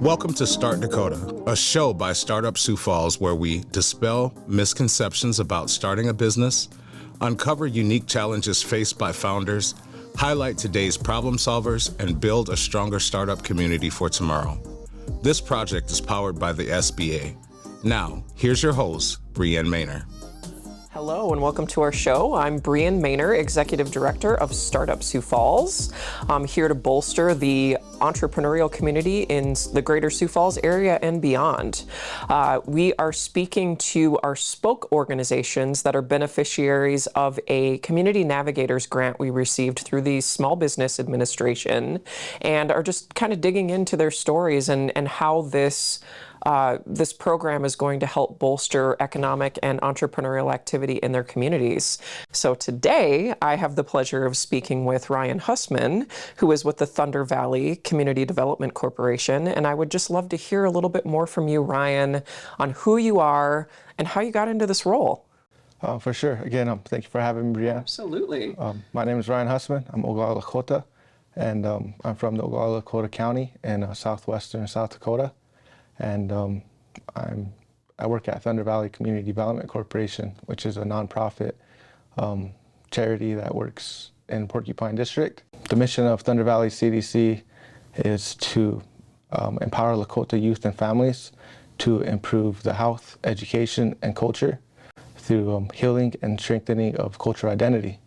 Welcome to Start Dakota, a show by Startup Sioux Falls where we dispel misconceptions about starting a business, uncover unique challenges faced by founders, highlight today's problem solvers, and build a stronger startup community for tomorrow. This project is powered by the SBA. Now, here's your host, Brienne Maner. Hello and welcome to our show. I'm Brienne Maner, Executive Director of Startup Sioux Falls. I'm here to bolster the entrepreneurial community in the greater Sioux Falls area and beyond. We are speaking to our spoke organizations that are beneficiaries of a Community Navigators grant we received through the Small Business Administration, and are just kind of digging into their stories and how this program is going to help bolster economic and entrepreneurial activity in their communities. So today, I have the pleasure of speaking with Ryan Hussman, who is with the Thunder Valley Community Development Corporation, and I would just love to hear a little bit more from you, Ryan, on who you are and how you got into this role. For sure. Again, thank you for having me, Brienne. Absolutely. My name is Ryan Hussman. I'm Oglala Lakota, and I'm from the Oglala Lakota County in southwestern South Dakota. And I work at Thunder Valley Community Development Corporation, which is a nonprofit charity that works in Porcupine District. The mission of Thunder Valley CDC is to empower Lakota youth and families to improve the health, education, and culture through healing and strengthening of cultural identity.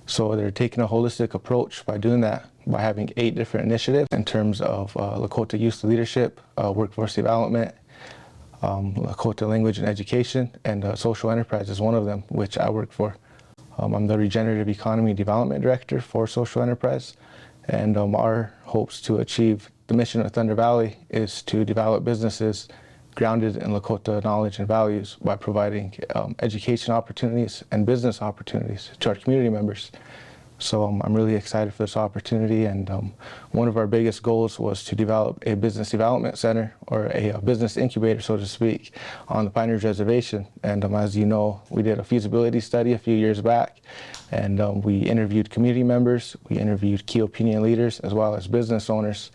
So they're taking a holistic approach by doing that, by having 8 different initiatives in terms of Lakota youth leadership, workforce development, Lakota language and education, and social enterprise is one of them, which I work for. I'm the Regenerative Economy Development Director for social enterprise, and our hopes to achieve the mission of Thunder Valley is to develop businesses grounded in Lakota knowledge and values by providing education opportunities and business opportunities to our community members. So I'm really excited for this opportunity, and one of our biggest goals was to develop a business development center, or a business incubator, so to speak, on the Pioneers Reservation. And as you know, we did a feasibility study a few years back, and we interviewed community members, we interviewed key opinion leaders, as well as business owners.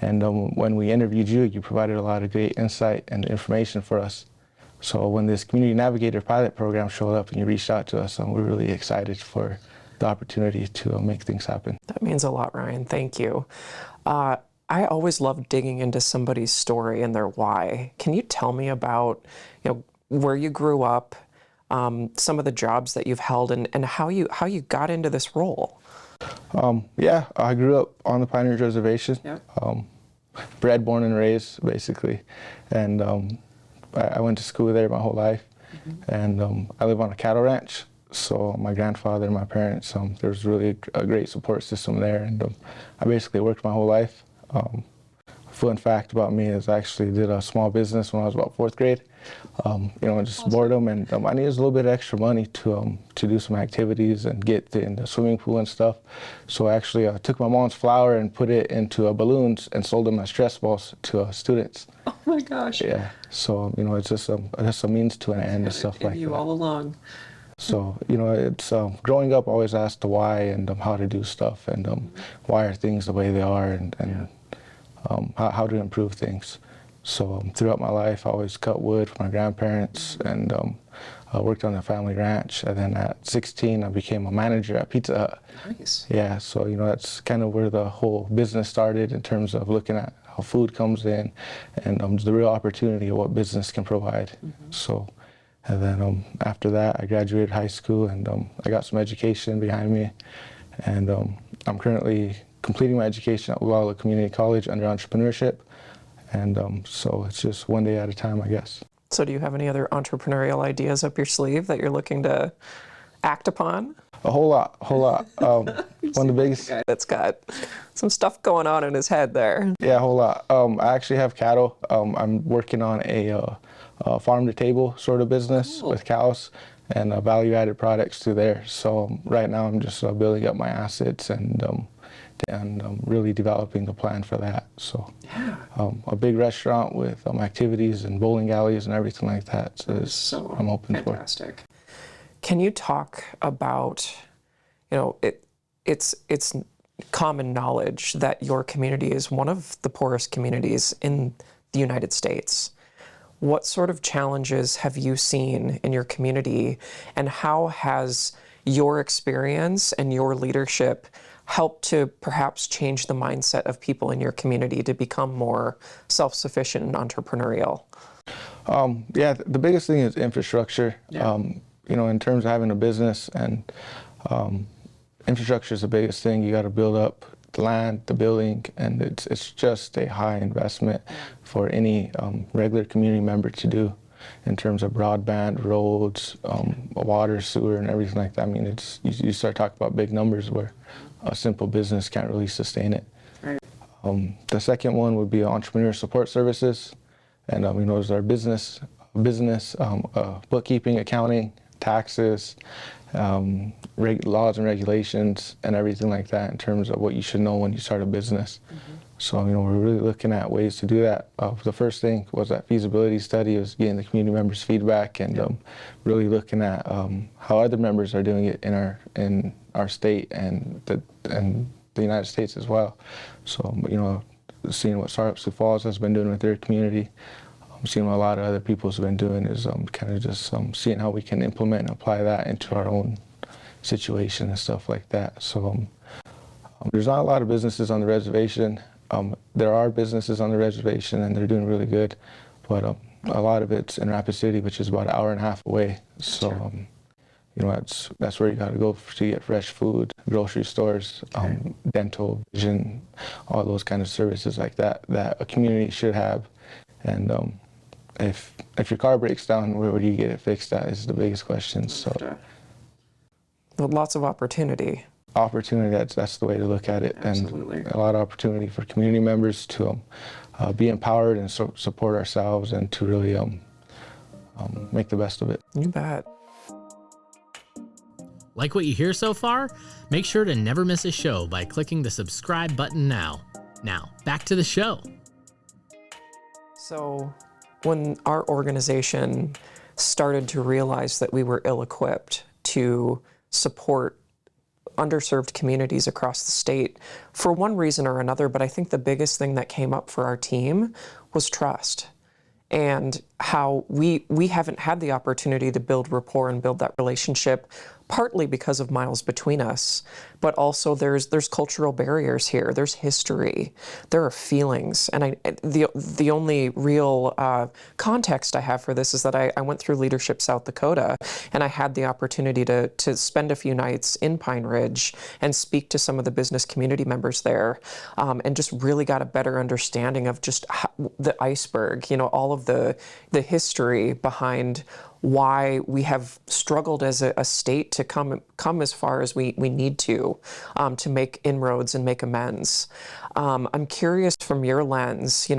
And when we interviewed you, you provided a lot of great insight and information for us. So when this Community Navigator pilot program showed up and you reached out to us, we're really excited for the opportunity to make things happen. That means a lot, Ryan. Thank you. I always love digging into somebody's story and their why. Can you tell me about, where you grew up, some of the jobs that you've held, and how you got into this role? Yeah, I grew up on the Pioneers Reservation. Yep. Bred, born, and raised, basically. And I went to school there my whole life. Mm-hmm. And I live on a cattle ranch. So my grandfather and my parents, there's really a great support system there. And I basically worked my whole life. Fun fact about me is I actually did a small business when I was about 4th grade. Just awesome. Boredom, and I needed a little bit of extra money to do some activities and get in the swimming pool and stuff. So I actually took my mom's flour and put it into balloons and sold them as stress balls to students. Oh my gosh. Yeah. So it's just a means to an end and stuff like that. You all along. So it's growing up, I always asked the why and how to do stuff, and why are things the way they are, and how to improve things. So throughout my life, I always cut wood for my grandparents, and I worked on the family ranch. And then at 16, I became a manager at Pizza Hut. Nice. Yeah, so that's kind of where the whole business started in terms of looking at how food comes in, and the real opportunity of what business can provide. Mm-hmm. So, and then after that, I graduated high school, and I got some education behind me, and I'm currently completing my education at Oglala Community College under entrepreneurship. And so it's just one day at a time, I guess. So do you have any other entrepreneurial ideas up your sleeve that you're looking to act upon? A whole lot. One of the biggest. Guy that's got some stuff going on in his head there. Yeah, a whole lot. I actually have cattle. I'm working on a farm-to-table sort of business with cows and value-added products through there. So right now I'm just building up my assets and really developing the plan for that. So a big restaurant with activities and bowling alleys and everything like that. So I'm open fantastic. For it. Can you talk about, it's common knowledge that your community is one of the poorest communities in the United States. What sort of challenges have you seen in your community, and how has your experience and your leadership helped to perhaps change the mindset of people in your community to become more self-sufficient and entrepreneurial? Yeah, the biggest thing is infrastructure. Yeah. In terms of having a business, and infrastructure is the biggest thing. You got to build up the land, the building, and it's just a high investment for any regular community member to do in terms of broadband, roads, water, sewer, and everything like that. I mean, you start talking about big numbers where a simple business can't really sustain it. Right. The second one would be entrepreneur support services, and those are business, bookkeeping, accounting, taxes, laws and regulations, and everything like that in terms of what you should know when you start a business. So, we're really looking at ways to do that. The first thing was that feasibility study, was getting the community members' feedback, and really looking at how other members are doing it in our state and the United States as well. So, seeing what Startup Sioux Falls has been doing with their community, seeing what a lot of other people have been doing, is kind of just seeing how we can implement and apply that into our own situation and stuff like that. So there's not a lot of businesses on the reservation. There are businesses on the reservation, and they're doing really good, but a lot of it's in Rapid City, which is about an hour and a half away. So that's where you got to go to get fresh food, grocery stores, dental, vision, all those kind of services like that a community should have. And if your car breaks down, where do you get it fixed at is the biggest question. So lots of opportunity. That's the way to look at it. Absolutely. And a lot of opportunity for community members to be empowered and support ourselves, and to really make the best of it. You bet. Like what you hear so far? Make sure to never miss a show by clicking the subscribe button now. Now, back to the show. So when our organization started to realize that we were ill-equipped to support underserved communities across the state for one reason or another, but I think the biggest thing that came up for our team was trust, and how we haven't had the opportunity to build rapport and build that relationship, partly because of miles between us, but also there's cultural barriers here. There's history. There are feelings. And the only real context I have for this is that I went through Leadership South Dakota, and I had the opportunity to spend a few nights in Pine Ridge and speak to some of the business community members there, and just really got a better understanding of just the iceberg, all of the history behind why we have struggled as a state to come as far as we need to make inroads and make amends. I'm curious from your lens,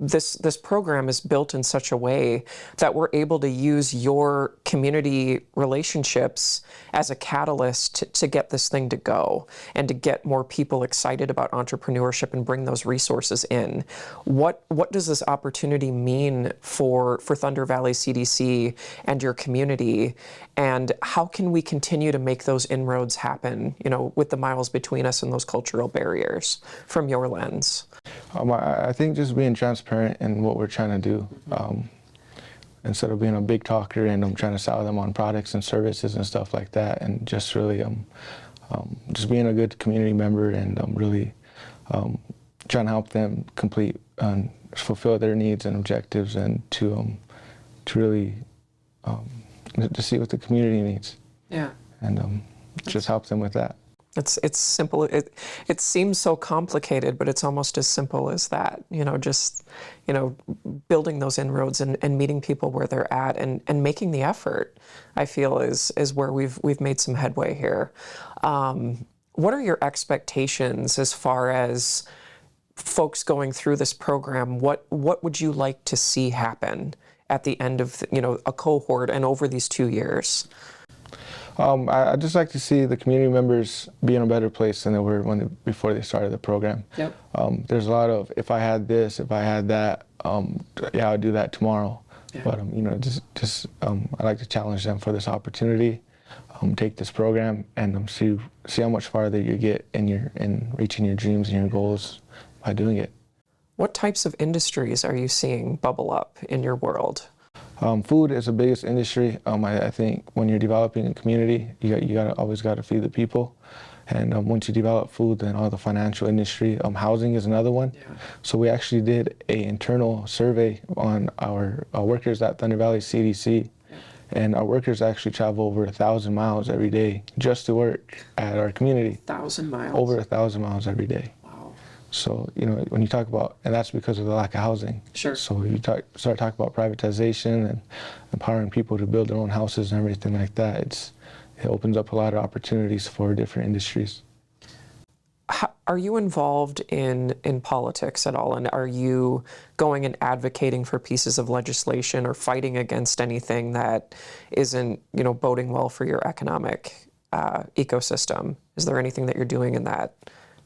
this program is built in such a way that we're able to use your community relationships as a catalyst to get this thing to go and to get more people excited about entrepreneurship and bring those resources in. What does this opportunity mean for Thunder Valley CDC and your community, and how can we continue to make those inroads happen, with the miles between us and those cultural barriers from your lens? I think just being transparent in what we're trying to do, instead of being a big talker and trying to sell them on products and services and stuff like that, and just really just being a good community member, and really trying to help them complete and fulfill their needs and objectives, and to really to see what the community needs. Yeah. And just help them with that. It's simple. It seems so complicated, but it's almost as simple as that. Building those inroads and meeting people where they're at, and making the effort, I feel is where we've made some headway here. What are your expectations as far as folks going through this program? What would you like to see happen at the end of a cohort and over these 2 years? I'd just like to see the community members be in a better place than they were before they started the program. Yep. There's a lot of, if I had this, if I had that, I'd do that tomorrow. Yeah. But I like to challenge them for this opportunity, take this program and see how much farther you get in reaching your dreams and your goals by doing it. What types of industries are you seeing bubble up in your world? Food is the biggest industry. I think when you're developing a community, you always got to feed the people. And once you develop food, then all the financial industry. Housing is another one. Yeah. So we actually did an internal survey on our workers at Thunder Valley CDC. Yeah. And our workers actually travel over 1,000 miles every day just to work at our community. 1,000 miles? Over 1,000 miles every day. Wow. So, when you talk about, and that's because of the lack of housing. Sure. So you start talking about privatization and empowering people to build their own houses and everything like that. It opens up a lot of opportunities for different industries. Are you involved in politics at all? And are you going and advocating for pieces of legislation or fighting against anything that isn't, boding well for your economic ecosystem? Is there anything that you're doing in that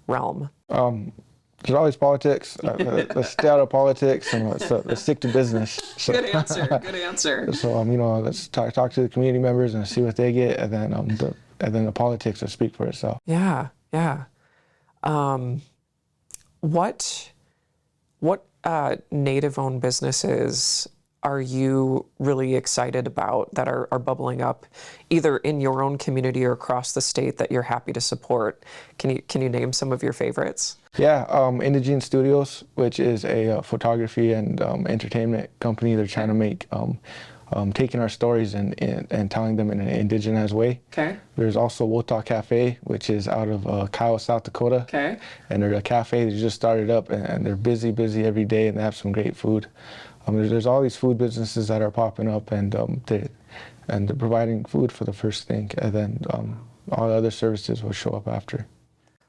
realm? There's always politics. Let's stay out of politics and let's stick to business. So, good answer. Good answer. So let's talk to the community members and see what they get, and then the politics will speak for itself. Yeah. What Native-owned businesses are you really excited about that are bubbling up, either in your own community or across the state that you're happy to support? Can you name some of your favorites? Yeah, Indigene Studios, which is a photography and entertainment company. They're trying to make taking our stories and telling them in an indigenous way. Okay. There's also Wotah Cafe, which is out of Kyle, South Dakota. Okay. And they're a cafe that just started up, and they're busy every day, and they have some great food. There's all these food businesses that are popping up, and they're providing food for the first thing, and then all the other services will show up after.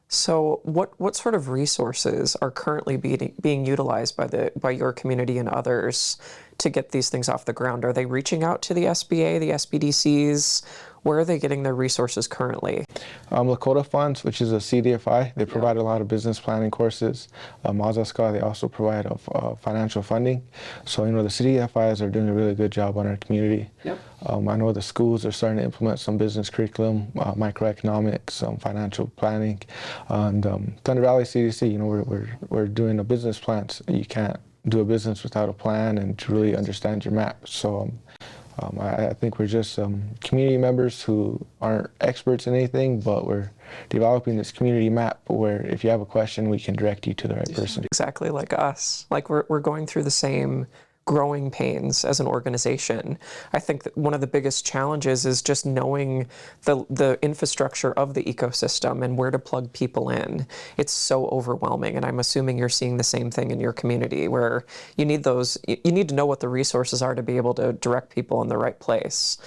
So what sort of resources are currently being utilized by your community and others to get these things off the ground? Are they reaching out to the SBA, the SBDCs? Where are they getting their resources currently? Lakota Funds, which is a CDFI, they provide a lot of business planning courses. Mazaska, they also provide financial funding. So, the CDFIs are doing a really good job on our community. Yep. I know the schools are starting to implement some business curriculum, microeconomics, financial planning. And Thunder Valley CDC, we're doing a business plan. So you can't do a business without a plan and to really understand your map. So I think we're just community members who aren't experts in anything, but we're developing this community map where if you have a question, we can direct you to the right person. Exactly like us. Like we're going through the same growing pains as an organization. I think that one of the biggest challenges is just knowing the infrastructure of the ecosystem and where to plug people in. It's so overwhelming, and I'm assuming you're seeing the same thing in your community where you need to know what the resources are to be able to direct people in the right place.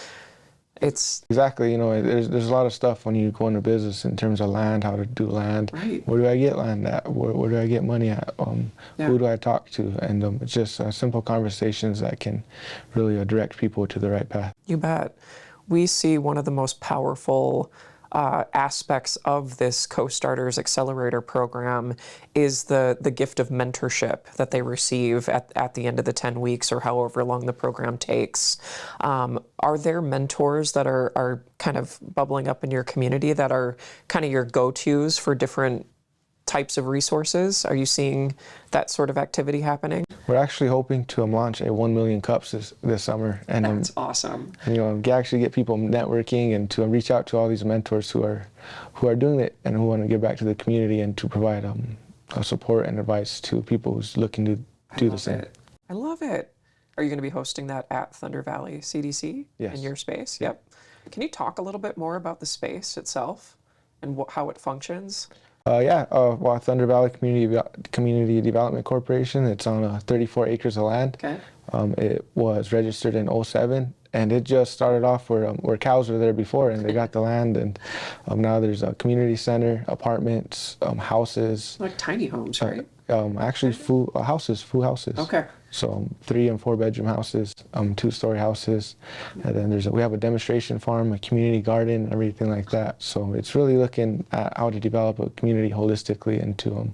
It's exactly, there's a lot of stuff when you go into business in terms of land, how to do land. Right. Where do I get land at? Where do I get money at? Who do I talk to? And it's just simple conversations that can really direct people to the right path. You bet. We see one of the most powerful aspects of this Co-Starters Accelerator program is the gift of mentorship that they receive at the end of the 10 weeks or however long the program takes. Are there mentors that are kind of bubbling up in your community that are kind of your go-tos for different types of resources? Are you seeing that sort of activity happening? We're actually hoping to launch a 1 million cups this summer. And that's awesome. And, actually get people networking and to reach out to all these mentors who are doing it and who want to give back to the community and to provide support and advice to people who's looking to do the same. I love it. Are you going to be hosting that at Thunder Valley CDC? Yes. In your space? Yep. Can you talk a little bit more about the space itself and how it functions? Thunder Valley Community Development Corporation. It's on 34 acres of land. Okay. It was registered in 2007, and it just started off where cows were there before, and they got the land, and now there's a community center, apartments, houses. Like tiny homes, right? Actually, full houses. Okay. So 3 and 4 bedroom houses, 2-story houses, and then we have a demonstration farm, a community garden, everything like that. So it's really looking at how to develop a community holistically and to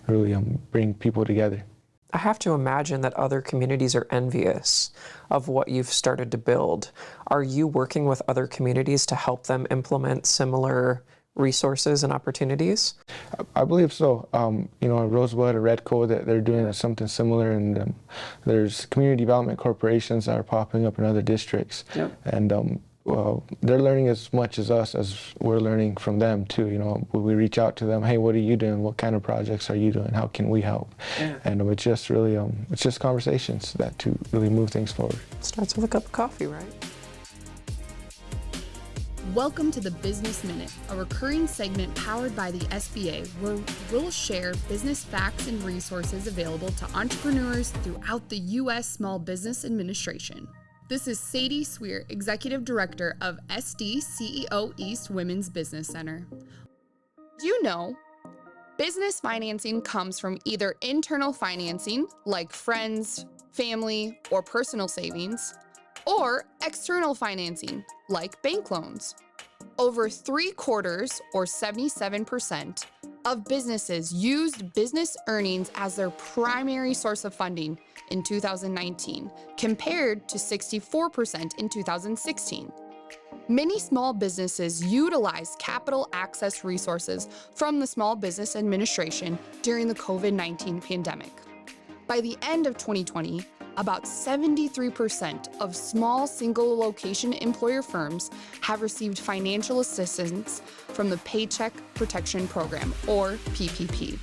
really bring people together. I have to imagine that other communities are envious of what you've started to build. Are you working with other communities to help them implement similar resources and opportunities? I believe so. You know, Rosebud or Redco, that they're doing something similar, and there's community development corporations that are popping up in other districts. Yep. And well, they're learning as much as us as we're learning from them too. You know, we reach out to them. Hey, what are you doing? What kind of projects are you doing? How can we help? Yeah. And it's just really, it's just conversations that to really move things forward. Starts with a cup of coffee, right? Welcome to the Business Minute, a recurring segment powered by the SBA, where we'll share business facts and resources available to entrepreneurs throughout the U.S. Small Business Administration. This is Sadie Sweer, Executive Director of SD CEO East Women's Business Center. Do you know, business financing comes from either internal financing, like friends, family, or personal savings, or external financing, like bank loans. Over 3/4, or 77%, of businesses used business earnings as their primary source of funding in 2019, compared to 64% in 2016. Many small businesses utilize capital access resources from the Small Business Administration during the COVID-19 pandemic. By the end of 2020, about 73% of small single-location employer firms have received financial assistance from the Paycheck Protection Program, or PPP.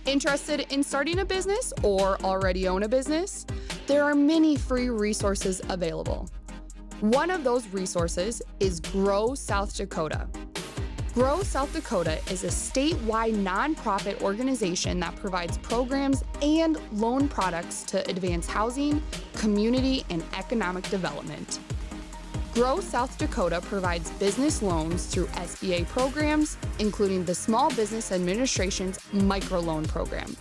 Interested in starting a business or already own a business? There are many free resources available. One of those resources is Grow South Dakota. Grow South Dakota is a statewide nonprofit organization that provides programs and loan products to advance housing, community, and economic development. Grow South Dakota provides business loans through SBA programs, including the Small Business Administration's microloan program.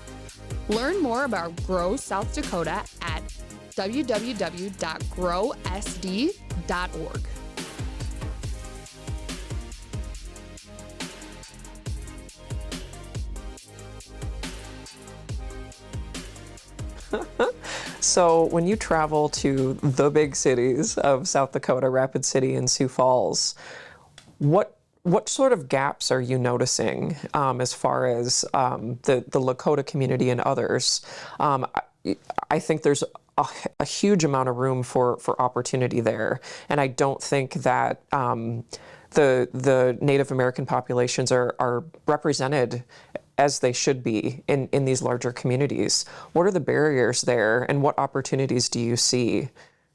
Learn more about Grow South Dakota at www.growsd.org. So when you travel to the big cities of South Dakota, Rapid City and Sioux Falls, what sort of gaps are you noticing as far as the Lakota community and others? I think there's a huge amount of room for opportunity there, and I don't think that the Native American populations are represented as they should be in these larger communities. What are the barriers there, and what opportunities do you see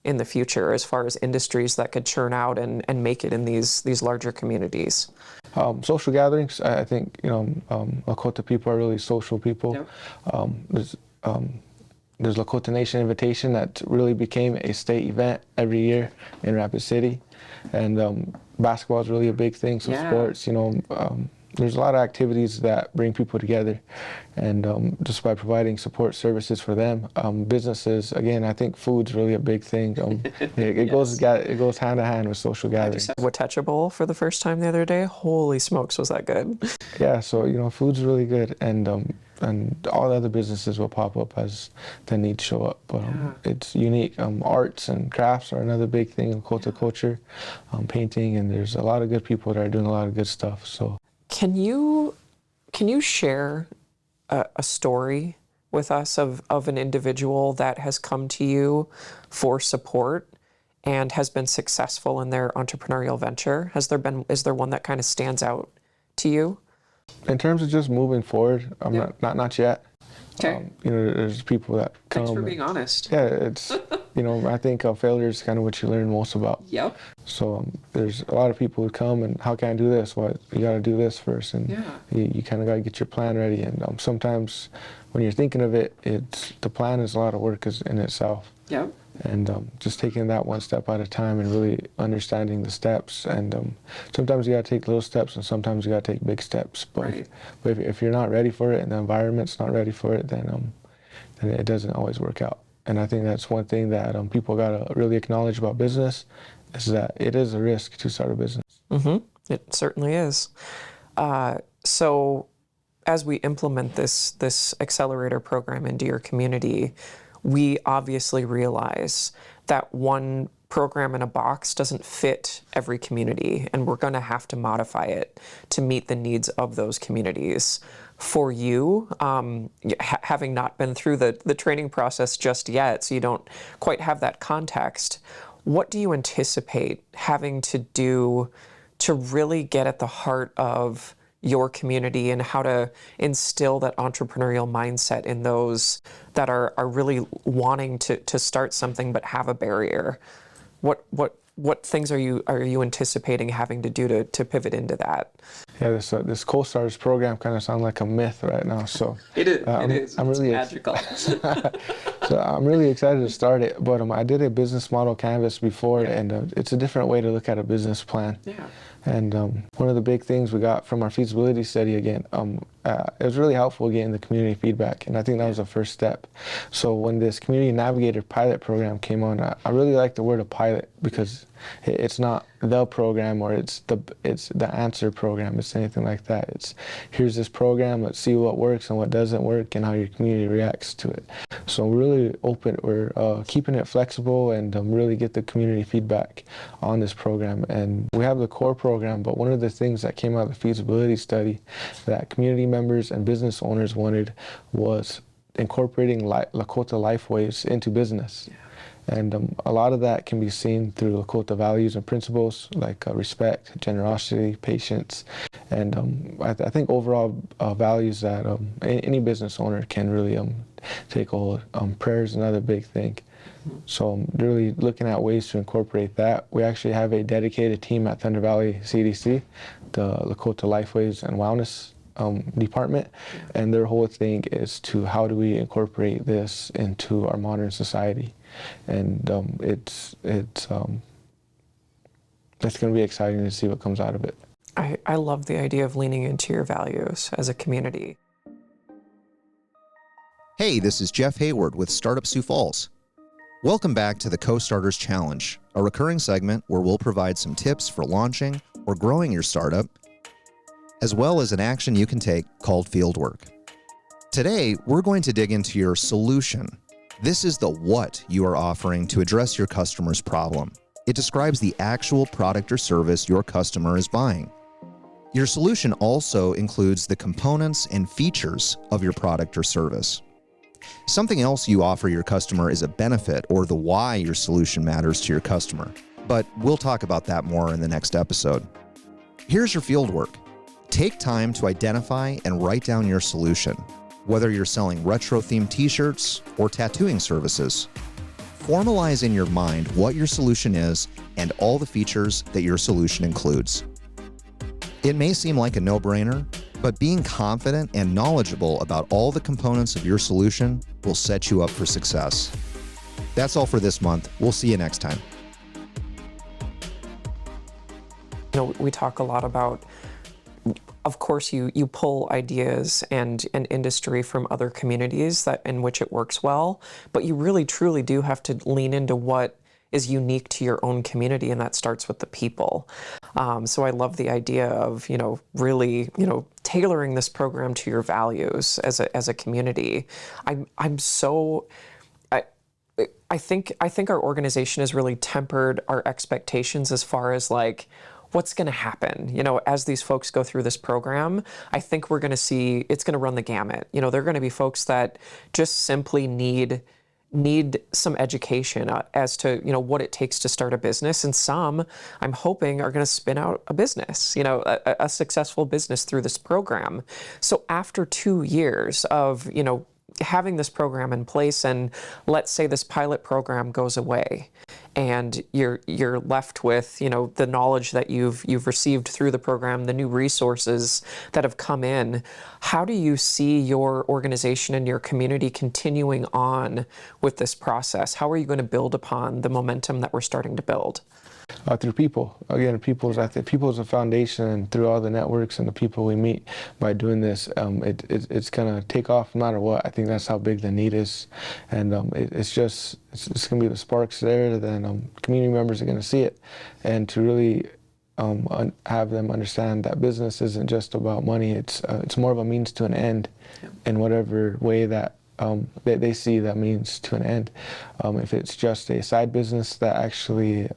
in the future as far as industries that could churn out and make it in these larger communities? Social gatherings, I think, Lakota people are really social people. Yep. There's Lakota Nation Invitation that really became a state event every year in Rapid City. And basketball is really a big thing, so sports, there's a lot of activities that bring people together, and just by providing support services for them. Businesses, again, I think food's really a big thing. It goes hand in hand with social gatherings. Watachable for the first time the other day. Holy smokes, was that good? Yeah, so food's really good, and all the other businesses will pop up as the needs show up. But it's unique. Arts and crafts are another big thing in Lakota culture. Painting, and there's a lot of good people that are doing a lot of good stuff. So. Can you share a story with us of an individual that has come to you for support and has been successful in their entrepreneurial venture? Is there one that kind of stands out to you? In terms of just moving forward, not yet. Okay. There's people that come. Thanks for being honest. Yeah, it's I think failure is kind of what you learn most about. Yep. So there's a lot of people who come and, how can I do this? Well, you got to do this first, and you kind of got to get your plan ready. And sometimes when you're thinking of it, the plan is a lot of work in itself. Yep. And just taking that one step at a time and really understanding the steps. And sometimes you got to take little steps, and sometimes you got to take big steps. But if you're not ready for it and the environment's not ready for it, then it doesn't always work out. And I think that's one thing that people got to really acknowledge about business, is that it is a risk to start a business. Mm-hmm. It certainly is. So as we implement this accelerator program into your community, we obviously realize that one program in a box doesn't fit every community, and we're going to have to modify it to meet the needs of those communities. For you, having not been through the training process just yet, so you don't quite have that context, what do you anticipate having to do to really get at the heart of your community and how to instill that entrepreneurial mindset in those that are really wanting to start something but have a barrier? What things are you anticipating having to do to pivot into that? Yeah, this co-starters program kind of sounds like a myth right now. So It is. I'm really magical. So I'm really excited to start it. But I did a business model canvas before, and it's a different way to look at a business plan. Yeah. And one of the big things we got from our feasibility study again, it was really helpful getting the community feedback, and I think that was the first step. So when this Community Navigator pilot program came on, I really like the word a pilot, because it's not the program or it's the answer program. It's anything like that. It's here's this program, let's see what works and what doesn't work and how your community reacts to it. So we're really open. We're keeping it flexible and really get the community feedback on this program. And we have the core program, but one of the things that came out of the feasibility study that community members and business owners wanted was incorporating Lakota lifeways into business. Yeah. And a lot of that can be seen through Lakota values and principles like respect, generosity, patience, and I think overall values that any business owner can really take hold. Prayer is another big thing. So I'm really looking at ways to incorporate that. We actually have a dedicated team at Thunder Valley CDC, the Lakota Lifeways and Wellness department, and their whole thing is to how do we incorporate this into our modern society. And it's going to be exciting to see what comes out of it. I love the idea of leaning into your values as a community. Hey, this is Jeff Hayward with Startup Sioux Falls. Welcome back to the Co-Starters Challenge, a recurring segment where we'll provide some tips for launching or growing your startup, as well as an action you can take called fieldwork. Today, we're going to dig into your solution. This is the what you are offering to address your customer's problem. It describes the actual product or service your customer is buying. Your solution also includes the components and features of your product or service. Something else you offer your customer is a benefit or the why your solution matters to your customer. But we'll talk about that more in the next episode. Here's your fieldwork. Take time to identify and write down your solution, whether you're selling retro-themed t-shirts or tattooing services. Formalize in your mind what your solution is and all the features that your solution includes. It may seem like a no-brainer, but being confident and knowledgeable about all the components of your solution will set you up for success. That's all for this month. We'll see you next time. We talk a lot about, of course, you pull ideas and industry from other communities that in which it works well, but you really truly do have to lean into what is unique to your own community, and that starts with the people. So I love the idea of really tailoring this program to your values as a community. I think our organization has really tempered our expectations as far as like what's going to happen, as these folks go through this program. I think we're going to see it's going to run the gamut. They're going to be folks that just simply need some education as to what it takes to start a business, and some I'm hoping are going to spin out a business, a successful business through this program. So after 2 years of having this program in place, and let's say this pilot program goes away, and you're left with the knowledge that you've received through the program, the new resources that have come in. How do you see your organization and your community continuing on with this process? How are you going to build upon the momentum that we're starting to build? Through people. Again, people is a foundation, and through all the networks and the people we meet by doing this, it's going to take off no matter what. I think that's how big the need is, and it's going to be the sparks there. Then community members are going to see it, and to really have them understand that business isn't just about money. It's more of a means to an end, in whatever way that they see that means to an end. If it's just a side business that actually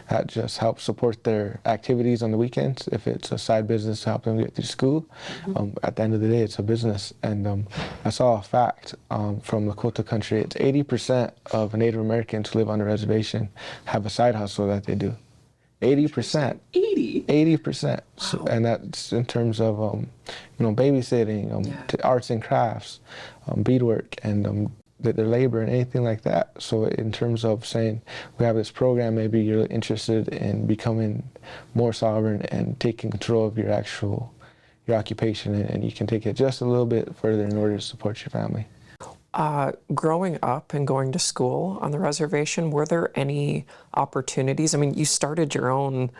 that just helps support their activities on the weekends, if it's a side business to help them get through school, at the end of the day, it's a business. And I saw a fact from Lakota country. It's 80% of Native Americans who live on the reservation have a side hustle that they do. 80%. 80%. So, and that's in terms of babysitting, arts and crafts, beadwork, and their labor and anything like that. So in terms of saying we have this program, maybe you're interested in becoming more sovereign and taking control of your occupation, and you can take it just a little bit further in order to support your family. Growing up and going to school on the reservation, were there any opportunities? I mean, you started your own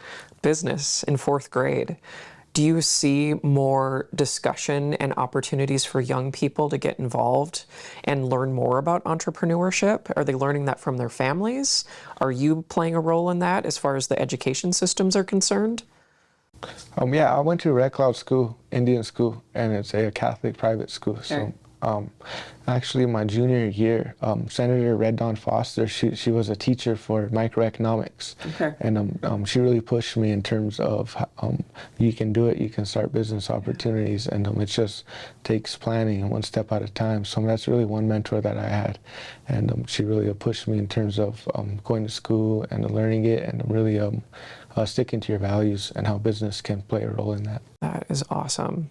business in 4th grade. Do you see more discussion and opportunities for young people to get involved and learn more about entrepreneurship? Are they learning that from their families? Are you playing a role in that as far as the education systems are concerned? Yeah, I went to Red Cloud School, Indian school, and it's a Catholic private school. So actually my junior year, Senator Red Dawn Foster, she was a teacher for microeconomics. And she really pushed me in terms of you can do it, you can start business opportunities, and it just takes planning and one step at a time. So that's really one mentor that I had, and she really pushed me in terms of going to school and learning it, and really sticking to your values and how business can play a role in that. That is awesome.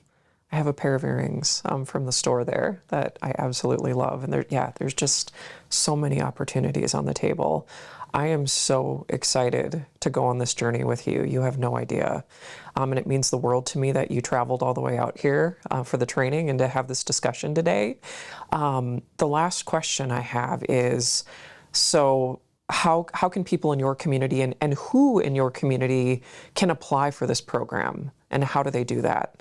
I have a pair of earrings from the store there that I absolutely love. And there's just so many opportunities on the table. I am so excited to go on this journey with you. You have no idea. And it means the world to me that you traveled all the way out here for the training and to have this discussion today. The last question I have is, so how can people in your community and who in your community can apply for this program, and how do they do that?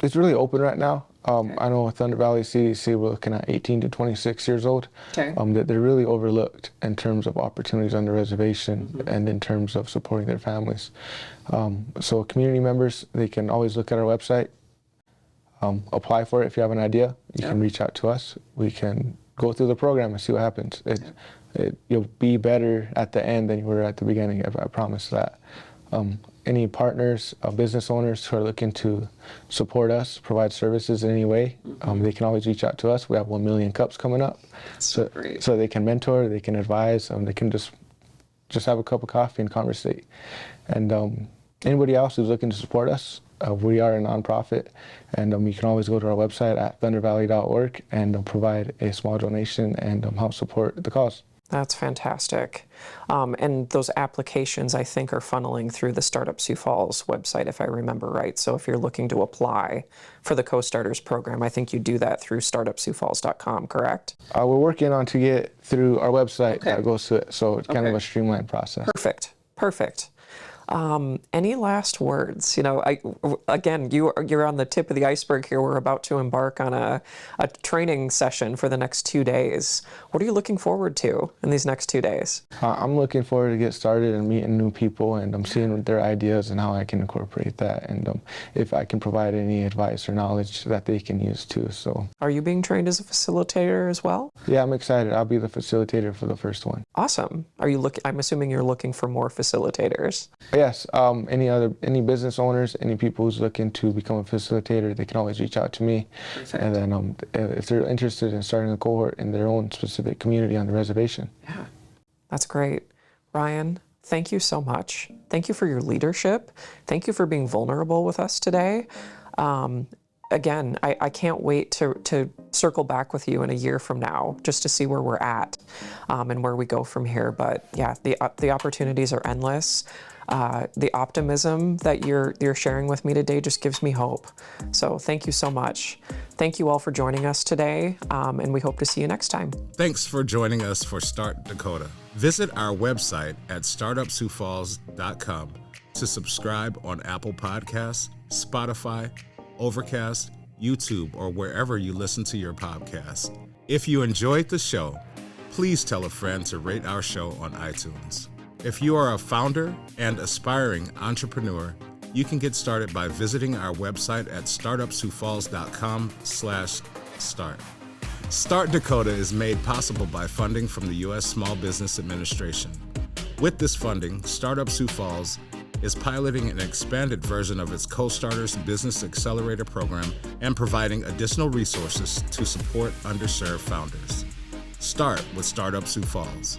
It's really open right now. I know with Thunder Valley CDC, we're looking at 18 to 26 years old. That they're really overlooked in terms of opportunities on the reservation and in terms of supporting their families. So community members, they can always look at our website, apply for it. If you have an idea, you can reach out to us. We can go through the program and see what happens. You'll be better at the end than you were at the beginning, I promise that. Any partners, business owners who are looking to support us, provide services in any way, they can always reach out to us. We have 1 million cups coming up. So they can mentor, they can advise, they can just have a cup of coffee and conversate. And anybody else who's looking to support us, we are a nonprofit, and you can always go to our website at thundervalley.org and provide a small donation and help support the cause. That's fantastic. And those applications, I think, are funneling through the Startup Sioux Falls website, if I remember right. So if you're looking to apply for the Co-Starters program, I think you do that through startupsiouxfalls.com, correct? We're working on to get through our website that goes to it. So it's kind of a streamlined process. Perfect. Any last words? Again, you're on the tip of the iceberg here. We're about to embark on a training session for the next 2 days. What are you looking forward to in these next 2 days? I'm looking forward to get started and meeting new people, and I'm seeing their ideas and how I can incorporate that, and if I can provide any advice or knowledge that they can use too. So, are you being trained as a facilitator as well? Yeah, I'm excited. I'll be the facilitator for the first one. Awesome. I'm assuming you're looking for more facilitators. Yes, any business owners, any people who's looking to become a facilitator, they can always reach out to me. Perfect. And then if they're interested in starting a cohort in their own specific community on the reservation. Yeah, that's great. Ryan, thank you so much. Thank you for your leadership. Thank you for being vulnerable with us today. Again, I can't wait to circle back with you in a year from now just to see where we're at and where we go from here. But yeah, the opportunities are endless. The optimism that you're sharing with me today just gives me hope. So thank you so much. Thank you all for joining us today, and we hope to see you next time. Thanks for joining us for Start Dakota. Visit our website at startupsiouxfalls.com to subscribe on Apple Podcasts, Spotify, Overcast, YouTube, or wherever you listen to your podcast. If you enjoyed the show, please tell a friend to rate our show on iTunes. If you are a founder and aspiring entrepreneur, you can get started by visiting our website at startupsiouxfalls.com/start. Start Dakota is made possible by funding from the U.S. Small Business Administration. With this funding, Startup Sioux Falls is piloting an expanded version of its Co-Starters Business Accelerator program and providing additional resources to support underserved founders. Start with Startup Sioux Falls.